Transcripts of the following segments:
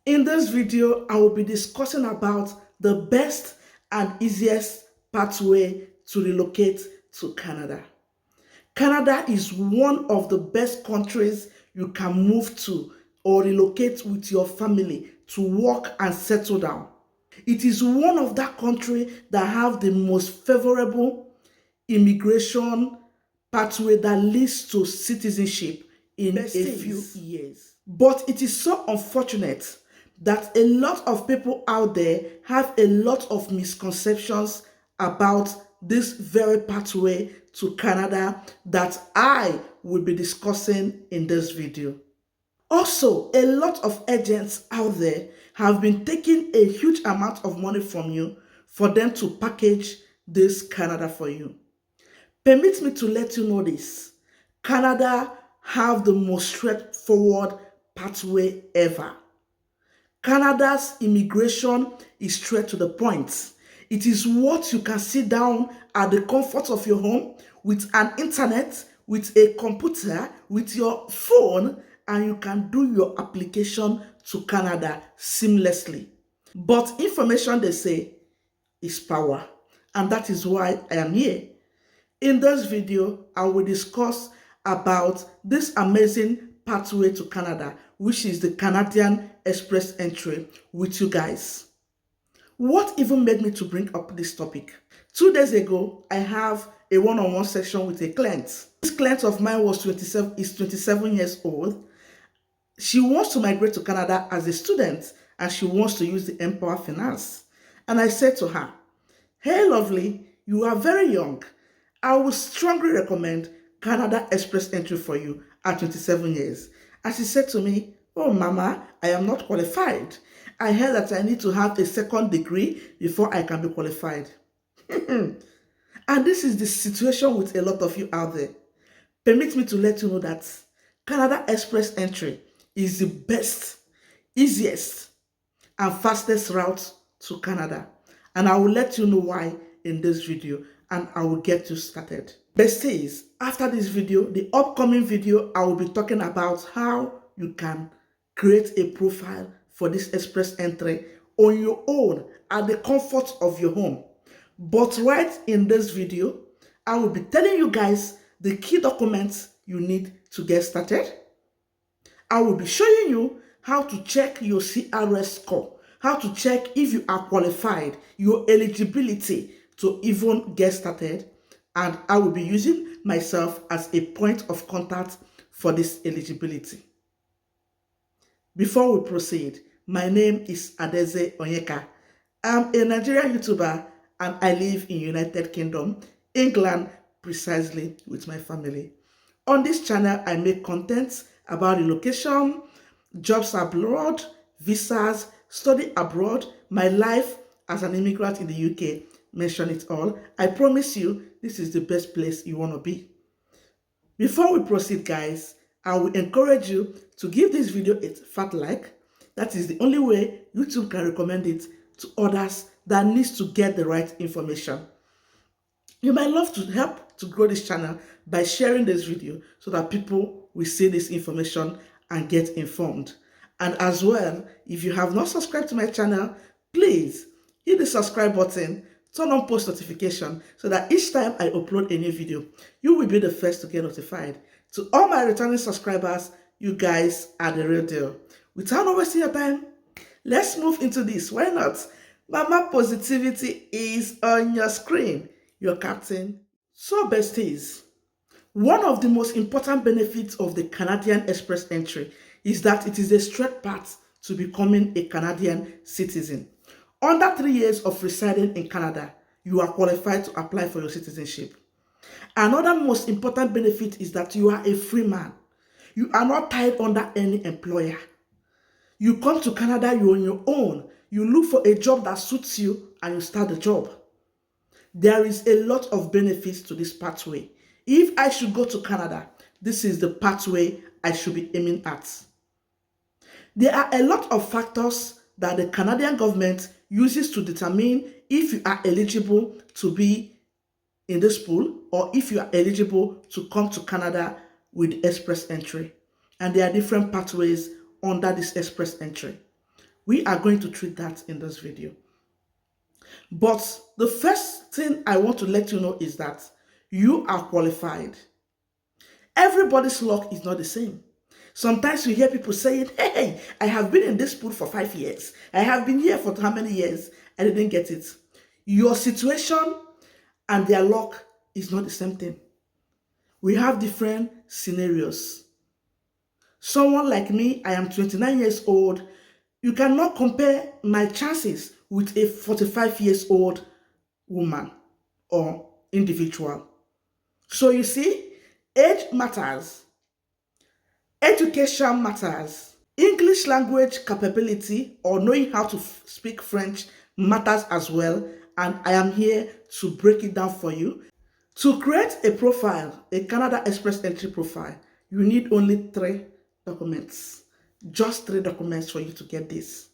In this video, I will be discussing about the best and easiest pathway to relocate to Canada. Canada is one of the best countries you can move to or relocate with your family to work and settle down. It is one of that country that have the most favorable immigration pathway that leads to citizenship in a few years. But it is so unfortunate that a lot of people out there have a lot of misconceptions about this very pathway to Canada that I will be discussing in this video. Also, a lot of agents out there have been taking a huge amount of money from you for them to package this Canada for you. Permit me to let you know this. Canada have the most straightforward pathway ever. Canada's immigration is straight to the point. It is what you can sit down at the comfort of your home with an internet, with a computer, with your phone, and you can do your application to Canada seamlessly. But information, they say, is power, and that is why I am here. In this video, I will discuss about this amazing pathway to Canada, which is the Canadian Express Entry, with you guys. What even made me to bring up this topic? 2 days ago, I have a one-on-one session with a client. This client of mine is 27 years old. She wants to migrate to Canada as a student, and she wants to use the Empower Finance. And I said to her, "Hey, lovely, you are very young. I would strongly recommend Canada Express Entry for you at 27 years. And she said to me, "Oh, Mama, I am not qualified. I heard that I need to have a second degree before I can be qualified." And this is the situation with a lot of you out there. Permit me to let you know that Canada Express Entry is the best, easiest, and fastest route to Canada. And I will let you know why in this video, and I will get you started. Besties, after this video, the upcoming video, I will be talking about how you can create a profile for this express entry on your own at the comfort of your home. But right in this video, I will be telling you guys the key documents you need to get started. I will be showing you how to check your CLS score, how to check if you are qualified, your eligibility to even get started, and I will be using myself as a point of contact for this eligibility. Before we proceed, my name is Adeze Onyeka. I'm a Nigerian YouTuber and I live in United Kingdom, England, precisely with my family. On this channel, I make content about relocation, jobs abroad, visas, study abroad, my life as an immigrant in the UK, mention it all. I promise you, this is the best place you want to be. Before we proceed, guys, I will encourage you to give this video a fat like. That is the only way YouTube can recommend it to others that needs to get the right information. You might love to help to grow this channel by sharing this video so that people will see this information and get informed. And as well, if you have not subscribed to my channel, please hit the subscribe button, turn on post notification so that each time I upload a new video, you will be the first to get notified. To all my returning subscribers, you guys are the real deal. Without wasting your time, let's move into this. Why not? Mama Positivity is on your screen, your captain. So besties, one of the most important benefits of the Canadian Express Entry is that it is a straight path to becoming a Canadian citizen. Under 3 years of residing in Canada, you are qualified to apply for your citizenship. Another most important benefit is that you are a free man. You are not tied under any employer. You come to Canada, you're on your own. You look for a job that suits you and you start the job. There is a lot of benefits to this pathway. If I should go to Canada, this is the pathway I should be aiming at. There are a lot of factors that the Canadian government uses to determine if you are eligible to be in this pool or if you are eligible to come to Canada with express entry. And there are different pathways under this express entry. We are going to treat that in this video. But the first thing I want to let you know is that you are qualified. Everybody's luck is not the same. Sometimes you hear people saying, hey, I have been in this pool for 5 years. I have been here for how many years? I didn't get it. Your situation and their luck is not the same thing. We have different scenarios. Someone like me, I am 29 years old. You cannot compare my chances with a 45 years old woman or individual. So you see, age matters. Education matters. English language capability or knowing how to speak French matters as well. And I am here to break it down for you. To create a profile, a Canada Express entry profile, you need only 3 documents. Just 3 documents for you to get this.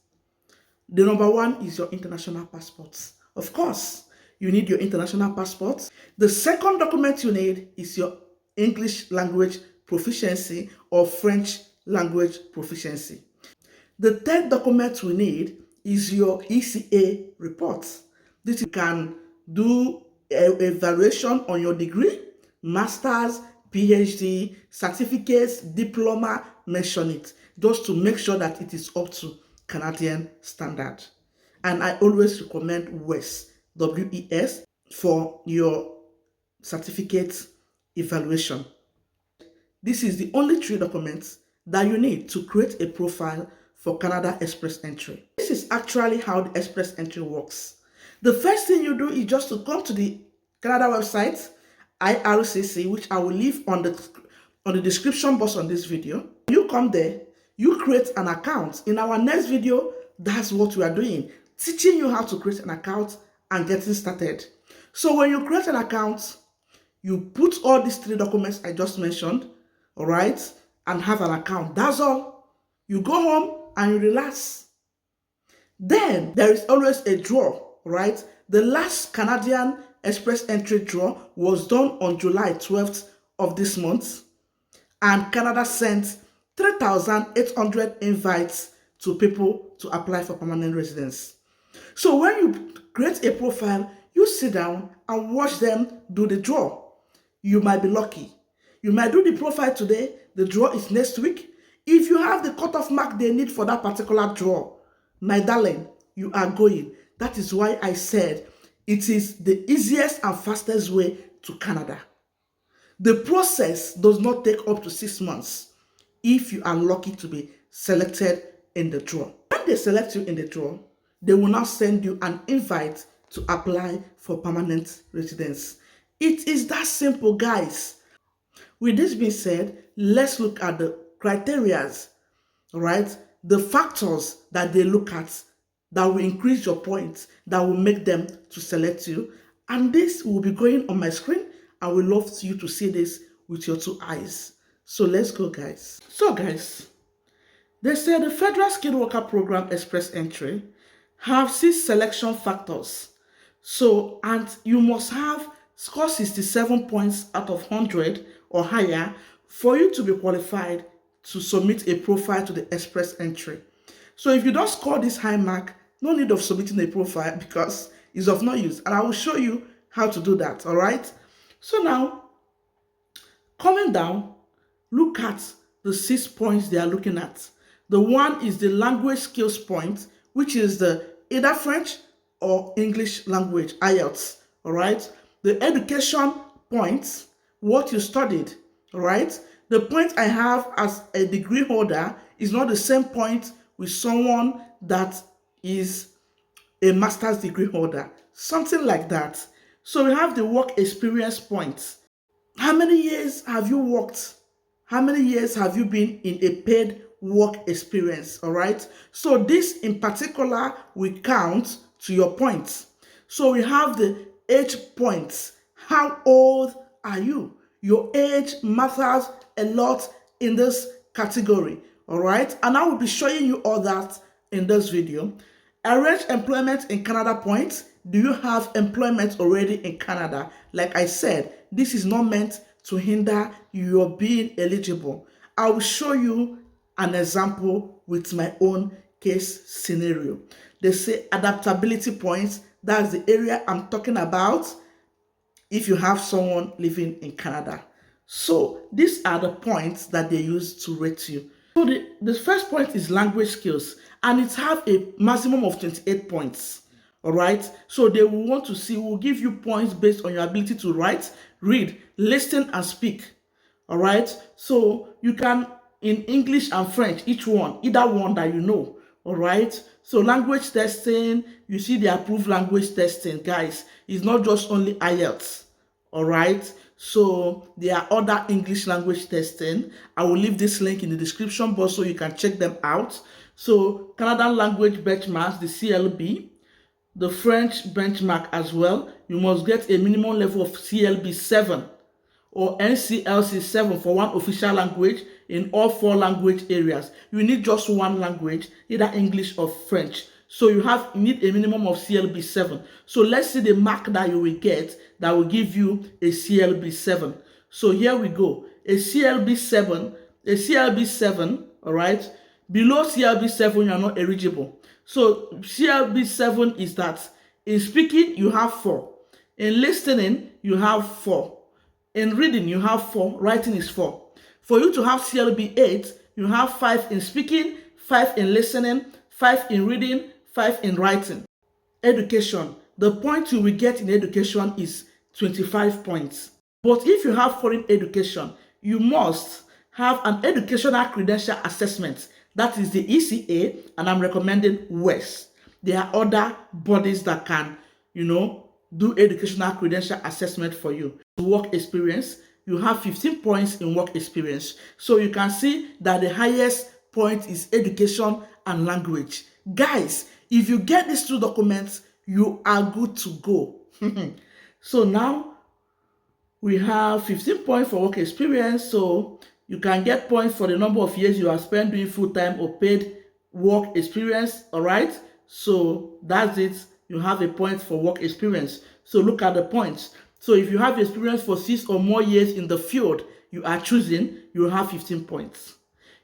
The number 1 is your international passport. Of course, you need your international passport. The second document you need is your English language proficiency or French language proficiency. The third document we need is your ECA report. This you can do an evaluation on your degree, master's, PhD, certificates, diploma, mention it, just to make sure that it is up to Canadian standard. And I always recommend WES, WES, for your certificate evaluation. This is the only 3 documents that you need to create a profile for Canada Express entry. This is actually how the Express entry works. The first thing you do is just to come to the Canada website, IRCC, which I will leave on the description box on this video. You come there, you create an account. In our next video, that's what we are doing, teaching you how to create an account and getting started. So when you create an account, you put all these 3 documents I just mentioned, all right, and have an account. That's all. You go home and you relax. Then there is always a draw, right? The last Canadian Express entry draw was done on July 12th of this month, and Canada sent 3,800 invites to people to apply for permanent residence. So when you create a profile, you sit down and watch them do the draw. You might be lucky. You might do the profile today, the draw is next week. If you have the cutoff mark they need for that particular draw, my darling, you are going. That is why I said it is the easiest and fastest way to Canada. The process does not take up to 6 months if you are lucky to be selected in the draw. When they select you in the draw, they will now send you an invite to apply for permanent residence. It is that simple, guys. With this being said, let's look at the criteria, right? The factors that they look at that will increase your points, that will make them to select you. And this will be going on my screen. I would love you to see this with your 2 eyes. So let's go, guys. So guys, they say the Federal Skilled Worker Program Express entry have 6 selection factors. So, and you must have score 67 points out of 100 or higher for you to be qualified to submit a profile to the Express entry. So if you don't score this high mark, no need of submitting a profile because it's of no use. And I will show you how to do that, all right? So now, coming down, look at the 6 points they are looking at. The one is the language skills point, which is the either French or English language, IELTS, all right? The education points, what you studied, all right? The point I have as a degree holder is not the same point with someone that is a master's degree holder, something like that. So we have the work experience points. How many years have you worked? How many years have you been in a paid work experience, all right? So this in particular will count to your points. So we have the age points. How old are you? Your age matters a lot in this category, all right? And I will be showing you all that in this video. Arrange employment in Canada points. Do you have employment already in Canada? Like I said, this is not meant to hinder your being eligible. I will show you an example with my own case scenario. They say adaptability points, that's the area I'm talking about if you have someone living in Canada. So these are the points that they use to rate you. So the first point is language skills, and it have a maximum of 28 points. All right. So they will want to see, will give you points based on your ability to write, read, listen, and speak. All right. So you can, in English and French, either one that you know. All right. So language testing, you see the approved language testing, guys. It's not just only IELTS. All right. So there are other English language testing. I will leave this link in the description box so you can check them out. So Canadian language benchmarks, the CLB, the French benchmark as well. You must get a minimum level of CLB 7 or NCLC 7 for one official language in all 4 language areas. You need just one language, either English or French. So you need a minimum of CLB 7. So let's see the mark that you will get that will give you a CLB 7. So here we go. A CLB 7, all right? Below CLB 7, you are not eligible. So CLB 7 is that in speaking, you have 4. In listening, you have 4. In reading, you have 4. Writing is 4. For you to have CLB 8, you have 5 in speaking, 5 in listening, 5 in reading, 5 in writing. Education. The point you will get in education is 25 points. But if you have foreign education, you must have an educational credential assessment. That is the ECA, and I'm recommending WES. There are other bodies that can, do educational credential assessment for you. Work experience, you have 15 points in work experience. So you can see that the highest point is education and language. Guys, if you get these 2 documents, you are good to go. So now we have 15 points for work experience. So you can get points for the number of years you have spent doing full-time or paid work experience. All right. So that's it. You have a point for work experience. So look at the points. So if you have experience for 6 or more years in the field you are choosing, you have 15 points.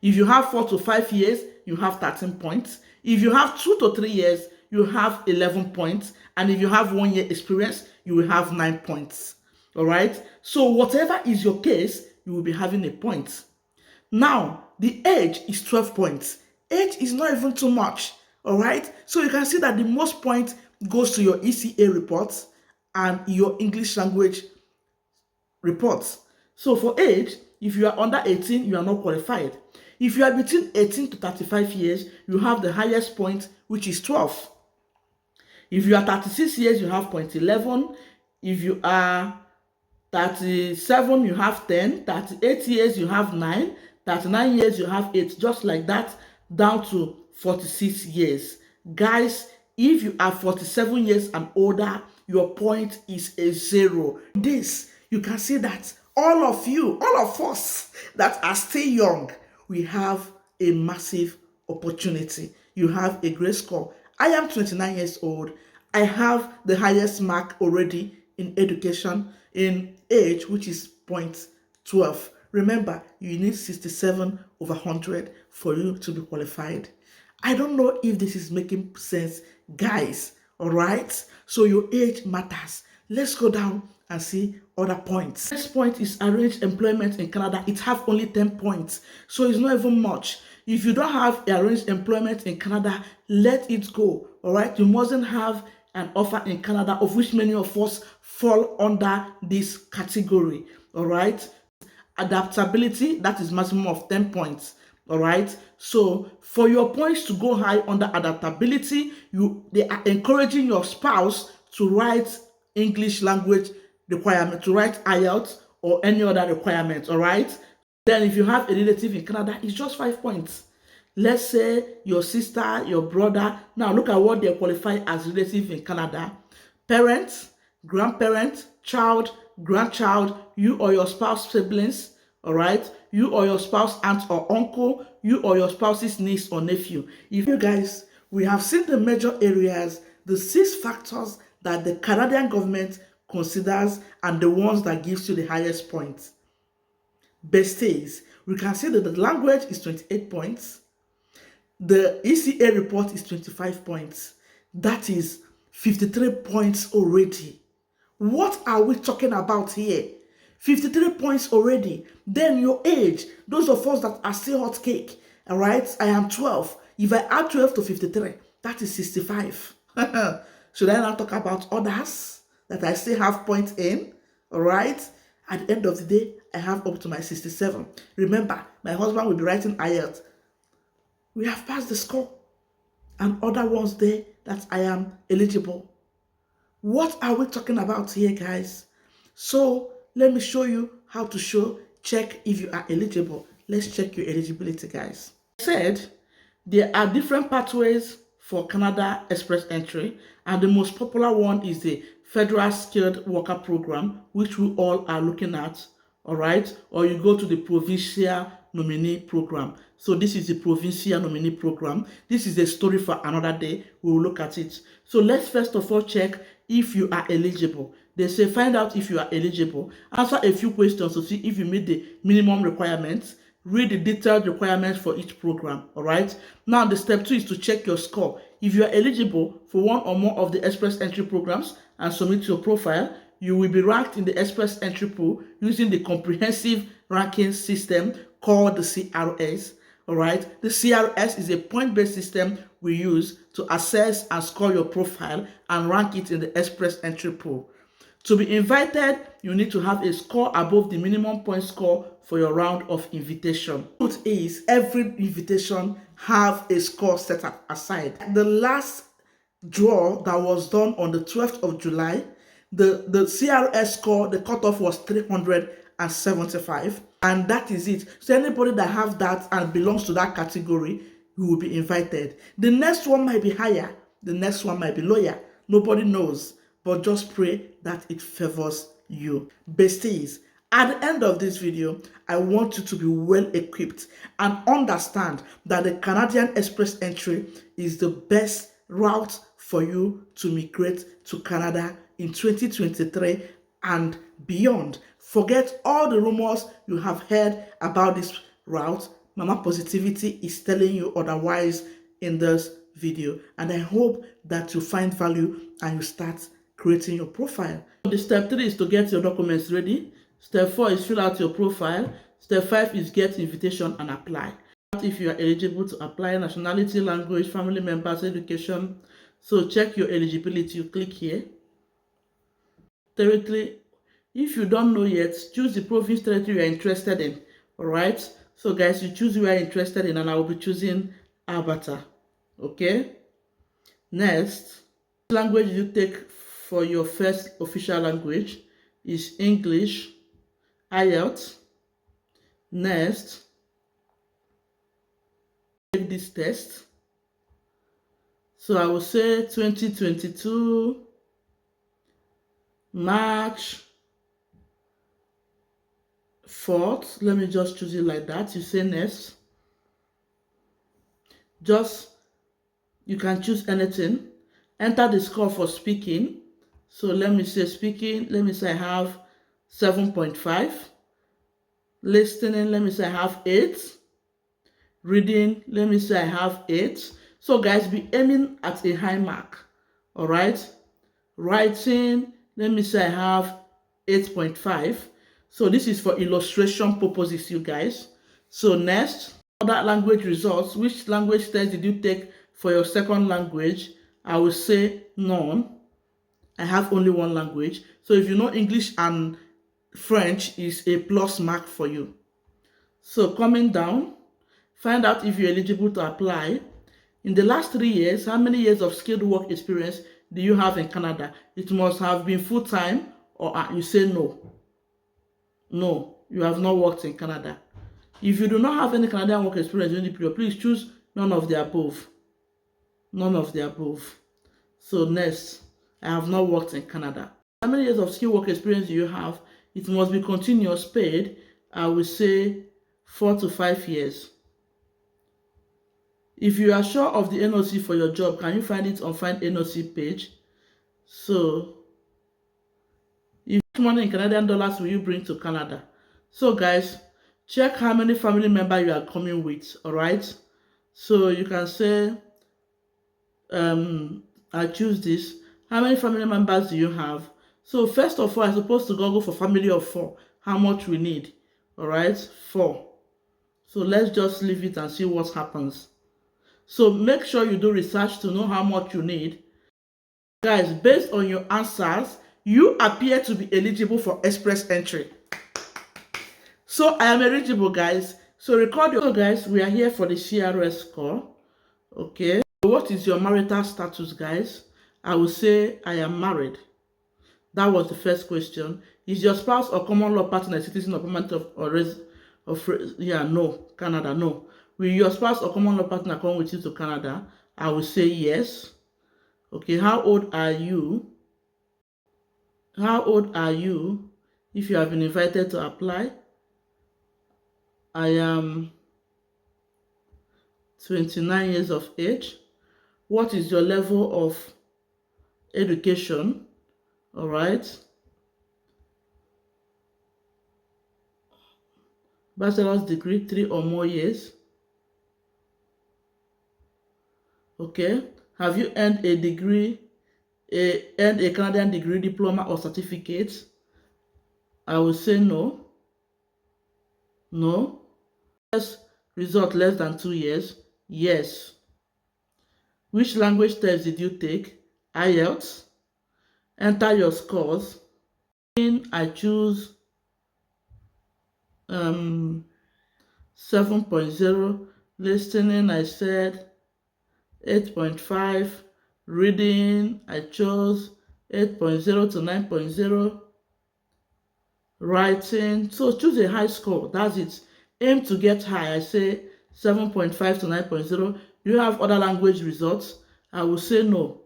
If you have 4 to 5 years, you have 13 points. If you have 2 to 3 years, you have 11 points. And if you have 1 year experience, you will have 9 points. All right. So whatever is your case, you will be having a point. Now, the age is 12 points. Age is not even too much. All right. So you can see that the most points goes to your ECA reports and your English language reports. So for age, if you are under 18, you are not qualified. If you are between 18 to 35 years, you have the highest point, which is 12. If you are 36 years, you have 0.11. If you are 37, you have 10. 38 years, you have 9. 39 years, you have 8. Just like that, down to 46 years. Guys, if you are 47 years and older, your point is a 0. This, you can see that all of us that are still young, we have a massive opportunity. You have a great score. I am 29 years old. I have the highest mark already in education, in age, which is 0.12. Remember, you need 67 over 100 for you to be qualified. I don't know if this is making sense, guys. All right? So your age matters. Let's go down and see other points. Next point is arranged employment in Canada. It have only 10 points. So it's not even much. If you don't have arranged employment in Canada, let it go. All right? You mustn't have an offer in Canada, of which many of us fall under this category. All right? Adaptability, that is maximum of 10 points. All right. So for your points to go high under adaptability, they are encouraging your spouse to write English language requirement, to write IELTS or any other requirement. All right. Then if you have a relative in Canada, it's just 5 points. Let's say your sister, your brother. Now look at what they qualify as relative in Canada. Parents, grandparents, child, grandchild, you or your spouse siblings. All right, you or your spouse aunt or uncle, you or your spouse's niece or nephew. If you guys, we have seen the major areas, the 6 factors that the Canadian government considers and the ones that gives you the highest points. Bestays, we can see that the language is 28 points. The ECA report is 25 points. That is 53 points already. What are we talking about here? 53 points already. Then your age, those of us that are still hot cake, all right? I am 12. If I add 12 to 53, that is 65. Should I now talk about others that I still have points in? All right? At the end of the day, I have up to my 67. Remember, my husband will be writing IELTS. We have passed the score. And other ones there that I am eligible. What are we talking about here, guys? So let me show you how to check if you are eligible. Let's check your eligibility, guys. I said there are different pathways for Canada Express entry, and the most popular one is the Federal Skilled Worker Program, which we all are looking at, all right? Or you go to the Provincial Nominee Program. So this is the Provincial Nominee Program. This is a story for another day. We will look at it. So let's first of all check if you are eligible. They say find out if you are eligible. Answer a few questions to see if you meet the minimum requirements. Read the detailed requirements for each program, all right? Now, the step 2 is to check your score. If you are eligible for one or more of the Express Entry programs and submit your profile, you will be ranked in the Express Entry pool using the comprehensive ranking system called the CLS, all right? The CLS is a point-based system we use to assess and score your profile and rank it in the Express Entry pool. To be invited, you need to have a score above the minimum point score for your round of invitation. The truth is, every invitation have a score set aside. The last draw that was done on the 12th of July, the CLS score, the cutoff was 375, and that is it. So anybody that have that and belongs to that category, you will be invited. The next one might be higher, the next one might be lower. Nobody knows, but just pray that it favors you. Besties, at the end of this video, I want you to be well equipped and understand that the Canadian Express entry is the best route for you to migrate to Canada in 2023 and beyond. Forget all the rumors you have heard about this route. Mama Positivity is telling you otherwise in this video, and I hope that you find value and you start creating your profile. The step 3 is to get your documents ready. Step 4 is fill out your profile. Step 5 is get invitation and apply. If you are eligible to apply, nationality, language, family members, education. So check your eligibility. You click here. Territory. If you don't know yet, choose the province territory you are interested in. All right. So guys, you choose who you are interested in, and I will be choosing Alberta. Okay. Next, language you take for your first official language is English, IELTS. Next, take this test. So I will say 2022 March 4th. Let me just choose it like that. You say next. You can choose anything. Enter the score for speaking. So let me say speaking. Let me say I have 7.5. Listening, let me say I have 8. Reading, let me say I have 8. So guys, be aiming at a high mark. All right. Writing, let me say I have 8.5. So this is for illustration purposes, you guys. So next, other language results. Which language test did you take for your second language? I will say none. I have only one language. So if you know English and French, is a plus mark for you. So coming down, find out if you're eligible to apply. In the last 3 years, how many years of skilled work experience do you have in Canada? It must have been full-time, or you say no. No, you have not worked in Canada. If you do not have any Canadian work experience during the period, please choose none of the above. None of the above. So next, I have not worked in Canada. How many years of skilled work experience do you have? It must be continuous paid. I will say 4 to 5 years. If you are sure of the NOC for your job, can you find it on Find NOC page? So, if money in Canadian dollars will you bring to Canada? So guys, check how many family members you are coming with, all right? So you can say, I choose this. How many family members do you have? So first of all, I'm supposed to go for family of 4. How much we need? All right, 4. So let's just leave it and see what happens. So make sure you do research to know how much you need. Guys, based on your answers, you appear to be eligible for express entry. So I am eligible, guys. So record your... So guys, we are here for the CLS score. Okay. So what is your marital status, guys? I will say I am married. That was the first question. Is your spouse or common law partner a citizen or permanent no, Canada, no. Will your spouse or common law partner come with you to Canada? I will say yes. Okay, how old are you? How old are you? If you have been invited to apply, I am 29 years of age. What is your level of education? All right. Bachelor's degree, 3 or more years. Okay. Have you earned a degree, earned a Canadian degree, diploma, or certificate? I will say no. No. Yes. Result less than 2 years? Yes. Which language test did you take? IELTS. Enter your scores. I choose 7.0. Listening, I said 8.5. Reading, I chose 8.0 to 9.0. Writing, so choose a high score. That's it. Aim to get high. I say 7.5 to 9.0. You have other language results? I will say no.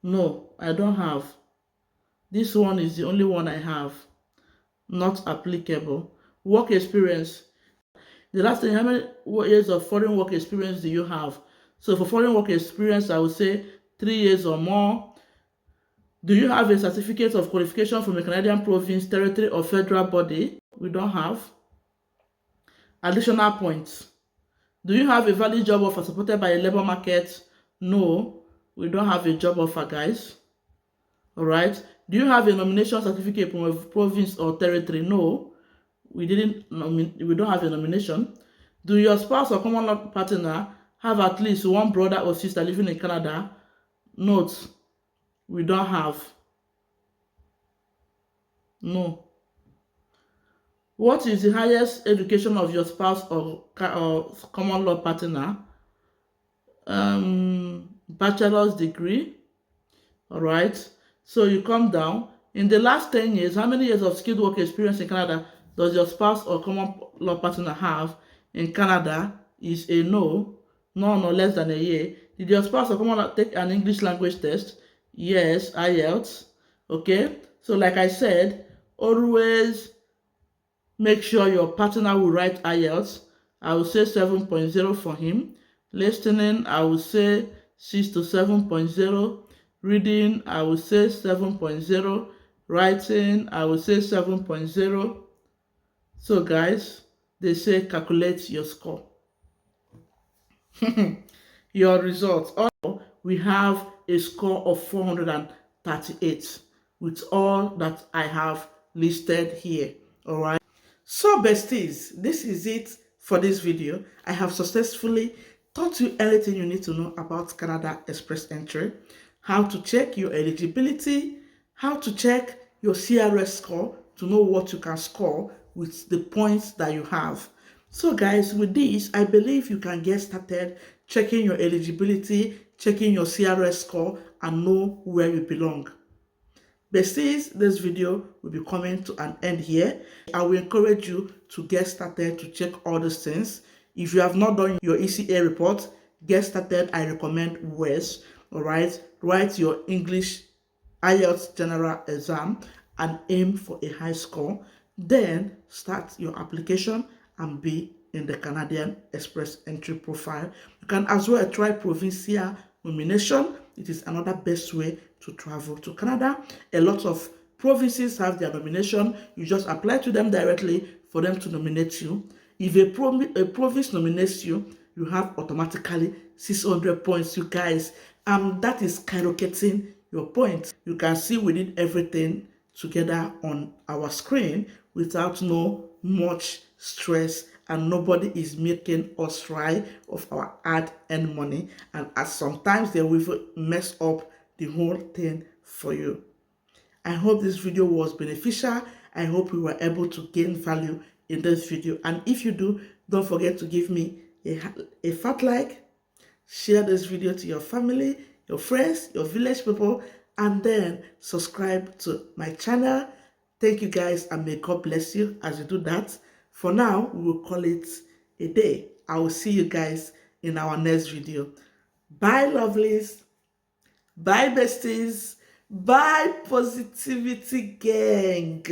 No, I don't have. This one is the only one I have. Not applicable. Work experience. The last thing, how many years of foreign work experience do you have? So for foreign work experience, I would say 3 years or more. Do you have a certificate of qualification from a Canadian province, territory, or federal body? We don't have. Additional points. Do you have a valid job offer supported by a labor market? No, we don't have a job offer, guys. All right. Do you have a nomination certificate from a province or territory? No, we don't have a nomination. Do your spouse or common law partner have at least one brother or sister living in Canada? Note, we don't have. No. What is the highest education of your spouse or common law partner? Bachelor's degree. All right. So you come down. In the last 10 years, how many years of skilled work experience in Canada does your spouse or common law partner have? In Canada is a no, none or less than a year. Did your spouse or common law take an English language test? Yes, IELTS. Okay. So like I said, always make sure your partner will write IELTS. I will say 7.0 for him. Listening, I will say 6 to 7.0. Reading, I will say 7.0. Writing, I will say 7.0. So guys, they say calculate your score. Your results. Also, we have a score of 438 with all that I have listed here. All right. So besties, this is it for this video. I have successfully taught you everything you need to know about Canada Express Entry, how to check your eligibility, how to check your CLS score to know what you can score with the points that you have. So guys, with this, I believe you can get started checking your eligibility, checking your CLS score, and know where you belong. Besties, this video will be coming to an end here. I will encourage you to get started to check all these things. If you have not done your ECA report, get started. I recommend WES. All right, write your English IELTS general exam and aim for a high score. Then start your application and be in the Canadian Express Entry profile. You can as well try provincial nomination. It is another best way to travel to Canada. A lot of provinces have their nomination. You just apply to them directly for them to nominate you. If a province nominates you, you have automatically 600 points, you guys. That is skyrocketing your points. You can see we did everything together on our screen without no much stress, and nobody is making us try of our hard-earned money. And as sometimes they will mess up the whole thing for you. I hope this video was beneficial. I hope you were able to gain value in this video. And if you do, don't forget to give me a fat like, share this video to your family, your friends, your village people, and then subscribe to my channel. Thank you guys, and may God bless you as you do that. For now, we will call it a day. I will see you guys in our next video. Bye, lovelies. Bye, besties. Bye, positivity gang.